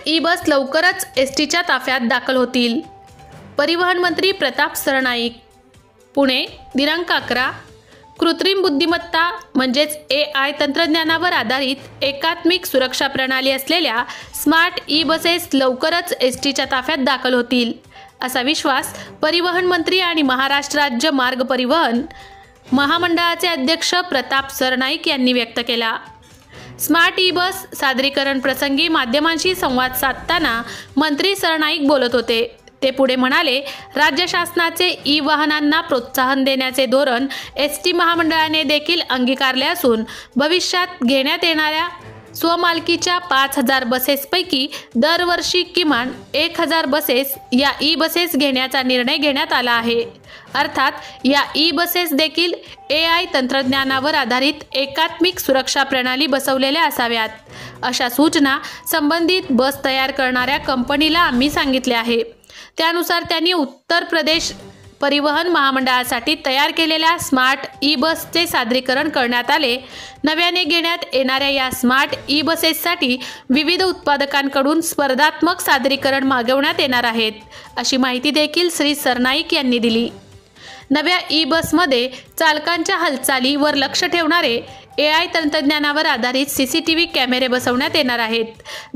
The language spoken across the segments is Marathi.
ई बस लवकरच एसटीच्या ताफ्यात दाखल होतील. परिवहन मंत्री प्रताप सरनाईक. पुणे दिनांक 11. कृत्रिम बुद्धिमत्ता म्हणजेच AI तंत्रज्ञानावर आधारित एकात्मिक सुरक्षा प्रणाली असलेल्या स्मार्ट ई बसेस लवकरच एसटीच्या ताफ्यात दाखल होतील, असा विश्वास परिवहन मंत्री आणि महाराष्ट्र राज्य मार्ग परिवहन महामंडळाचे अध्यक्ष प्रताप सरनाईक यांनी व्यक्त केला. स्मार्ट ई बस सादरीकरण प्रसंगी माध्यमांशी संवाद साधताना मंत्री सरनाईक बोलत होते. ते पुढे म्हणाले, राज्य शासनाचे ई वाहनांना प्रोत्साहन देण्याचे धोरण एसटी महामंडळाने देखील अंगीकारले असून भविष्यात घेण्यात येणाऱ्या स्वमालकीच्या 5,000 बसेसपैकी दरवर्षी किमान 1,000 बसेस या ई बसेस घेण्याचा निर्णय घेण्यात आला आहे. अर्थात या ई बसेस देखील AI तंत्रज्ञानावर आधारित एकात्मिक सुरक्षा प्रणाली बसवलेल्या असाव्यात, अशा सूचना संबंधित बस तयार करणाऱ्या कंपनीला आम्ही सांगितल्या आहे. त्यानुसार त्यांनी उत्तर प्रदेश परिवहन महामंडळासाठी तयार केलेल्या स्मार्ट ई बसचे सादरीकरण करण्यात आले. नव्याने घेण्यात येणाऱ्या या स्मार्ट ई बसेससाठी विविध उत्पादकांकडून स्पर्धात्मक सादरीकरण मागवण्यात येणार आहेत, अशी माहिती देखील श्री सरनाईक यांनी दिली. नव्या ई बसमध्ये चालकांच्या हालचालीवर लक्ष ठेवणारे AI तंत्रज्ञानावर आधारित CCTV कॅमेरे बसवण्यात येणार आहेत.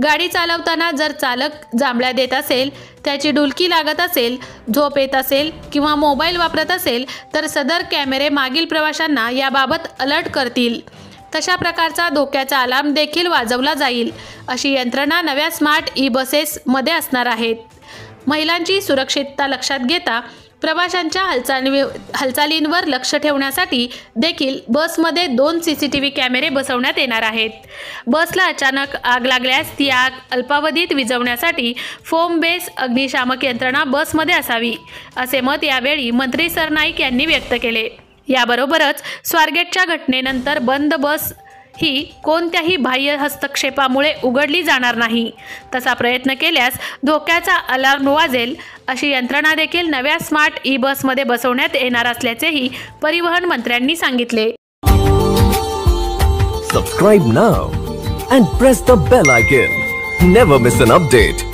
गाडी चालवताना जर चालक जांभळ्या देत असेल, त्याची डुलकी लागत असेल, झोप येत असेल किंवा मोबाईल वापरत असेल तर सदर कॅमेरे मागील प्रवाशांना याबाबत अलर्ट करतील. तशा प्रकारचा धोक्याचा अलार्म देखील वाजवला जाईल. अशी यंत्रणा नव्या स्मार्ट ई बसेसमध्ये असणार आहेत. महिलांची सुरक्षितता लक्षात घेता प्रवाशांच्या हालचालींवर लक्ष ठेवण्यासाठी देखील बसमध्ये 2 CCTV कॅमेरे बसवण्यात येणार आहेत. बसला अचानक आग लागल्यास ती आग अल्पावधीत विझवण्यासाठी फोम बेस अग्निशामक यंत्रणा बसमध्ये असावी, असे मत यावेळी मंत्री सरनाईक यांनी व्यक्त केले. याबरोबरच स्वारगेटच्या घटनेनंतर बंद बस ही कोणत्याही बाह्य हस्तक्षेपामुळे उघडली जाणार नाही. तसा प्रयत्न केल्यास धोक्याचा अलार्म वाजेल, अशी यंत्रणा देखील नव्या स्मार्ट ई बसमध्ये बसवण्यात येणार असल्याचेही परिवहन मंत्र्यांनी सांगितले. Subscribe now and press the bell icon. Never miss an update.